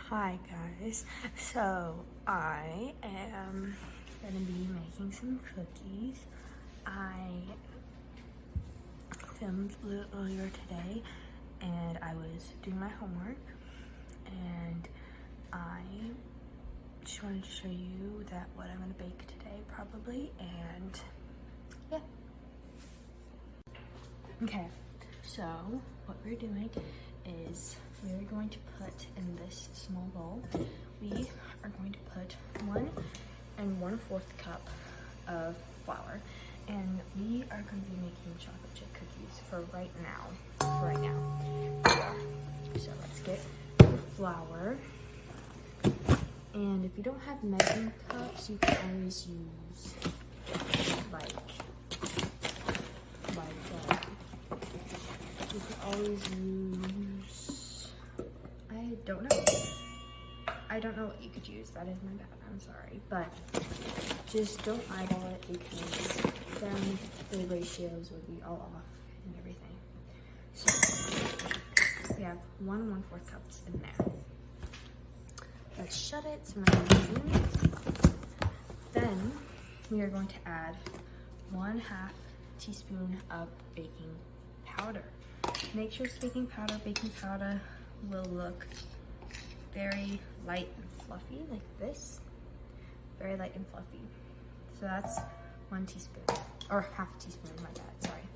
Hi guys, so I am going to be making some cookies. I filmed a little earlier today and I was doing my homework and I just wanted to show you that what I'm going to bake today probably, and yeah. Okay, so what we're doing is we're going to put in this small bowl, we are going to put 1 1/4 cup of flour, and we are going to be making chocolate chip cookies for right now. So let's get the flour, and if you don't have measuring cups, you can always use you can always use, I don't know what you could use. That is my bad, I'm sorry. But just don't eyeball it because then the ratios would be all off and everything. So we have 1 1/4 cups in there. Let's shut it so nothing moves. Then we are going to add 1/2 teaspoon of baking powder. Make sure it's baking powder. Baking powder will look very light and fluffy like this. Very light and fluffy. So that's 1 teaspoon, or 1/2 teaspoon, my bad, sorry.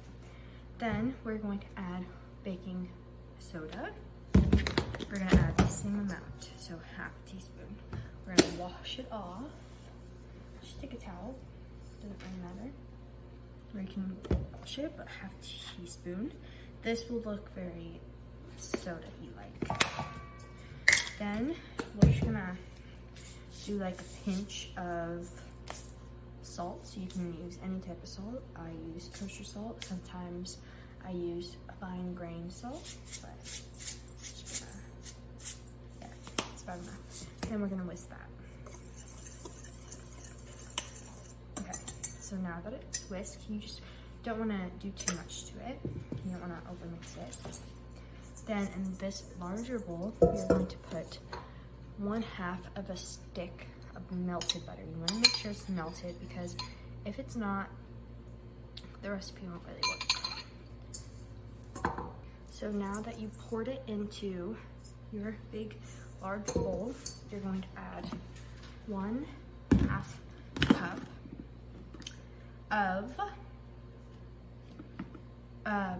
Then we're going to add baking soda. We're gonna add the same amount, so 1/2 teaspoon. We're gonna wash it off. Just take a towel, doesn't really matter. Or you can wash it, but 1/2 teaspoon. This will look very soda-y like. Then we're just gonna do like a pinch of salt. So you can use any type of salt. I use kosher salt. Sometimes I use fine grain salt, but just gonna, yeah, it's about enough. Then we're gonna whisk that. Okay, so now that it's whisked, you just don't want to do too much to it. You don't want to overmix it. Then in this larger bowl, you're going to put 1/2 of a stick of melted butter. You want to make sure it's melted because if it's not, the recipe won't really work. So now that you poured it into your big, large bowl, you're going to add 1/2 cup of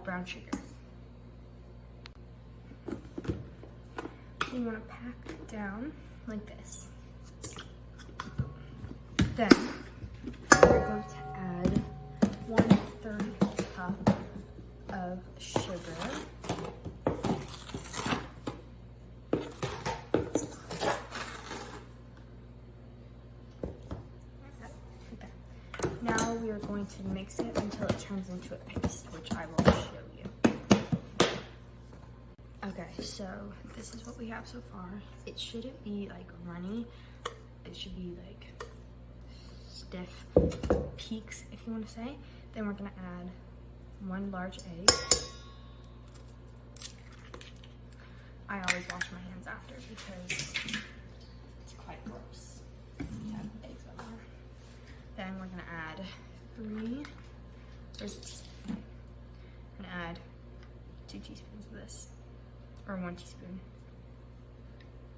brown sugar. You want to pack it down like this. Then we're going to add 1/3 cup of sugar. Okay. Now we are going to mix it until it turns into a paste, which I will show you. Okay, so this is what we have so far. It shouldn't be like runny. It should be like stiff peaks, if you want to say. Then we're gonna add 1 large egg. I always wash my hands after because it's quite gross to have eggs on there. Then we're gonna add 2 teaspoons of this. Or 1 teaspoon.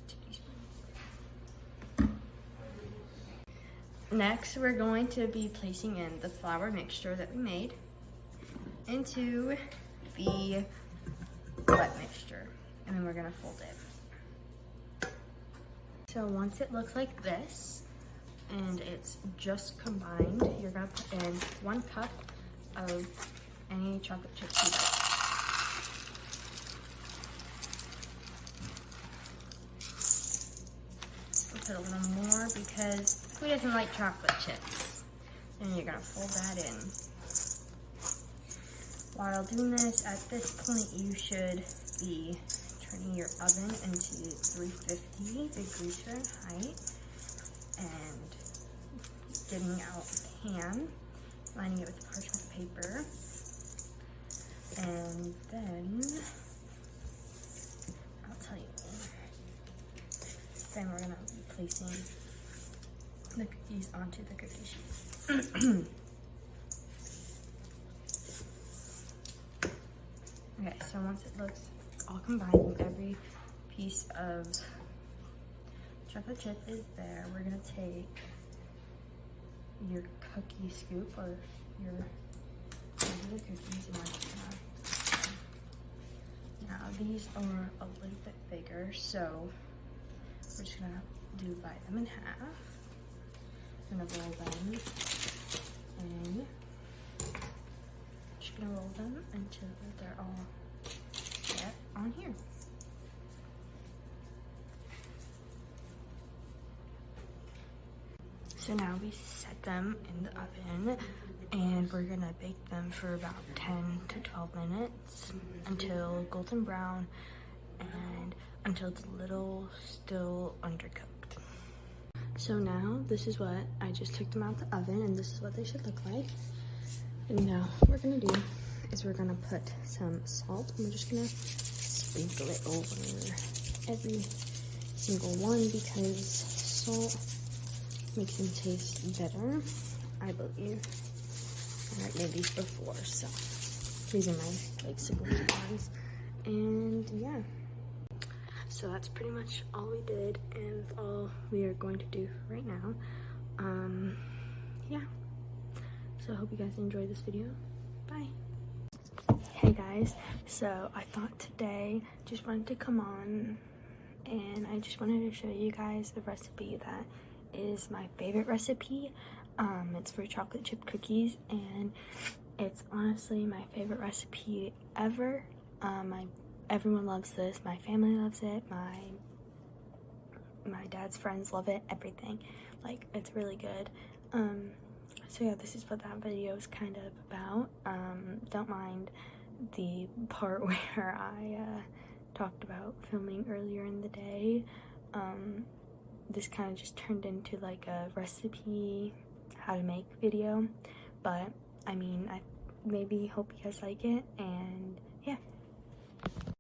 2 teaspoons. Next, we're going to be placing in the flour mixture that we made into the wet mixture. And then we're gonna fold it. So once it looks like this, and it's just combined, you're gonna put in 1 cup of any chocolate chip you like. Put a little more because who doesn't like chocolate chips? And you're gonna fold that in. While doing this, at this point you should be turning your oven into 350 degrees Fahrenheit and getting out a pan, lining it with parchment paper, and then I'll tell you Then we're gonna be placing the cookies onto the cookie sheet. Okay, so once it looks all combined and every piece of chocolate chip is there, we're gonna take your cookie scoop or your regular cookies and we're just gonna, now these are a little bit bigger, so we're just gonna divide them in half. I'm gonna roll them and just gonna roll them until they're all set on here. So now we set them in the oven and we're gonna bake them for about 10 to 12 minutes until golden brown and until it's a little still undercooked. So now this is what, I just took them out the oven and this is what they should look like. And now what we're gonna do is we're gonna put some salt and we're just gonna sprinkle it over every single one because salt makes them taste better, I believe. I had made these before, so these are my like signature ones. And yeah, so that's pretty much all we did and all we are going to do for right now. Yeah, so I hope you guys enjoyed this video. Bye. Hey guys, so I thought today just wanted to come on and I just wanted to show you guys the recipe that is my favorite recipe. It's for chocolate chip cookies and it's honestly my favorite recipe ever. Everyone loves this, my family loves it, my dad's friends love it, everything. Like, it's really good. So yeah, this is what that video is kind of about. Don't mind the part where I talked about filming earlier in the day. This kind of just turned into like a recipe how to make video, but I mean, I maybe hope you guys like it, and yeah.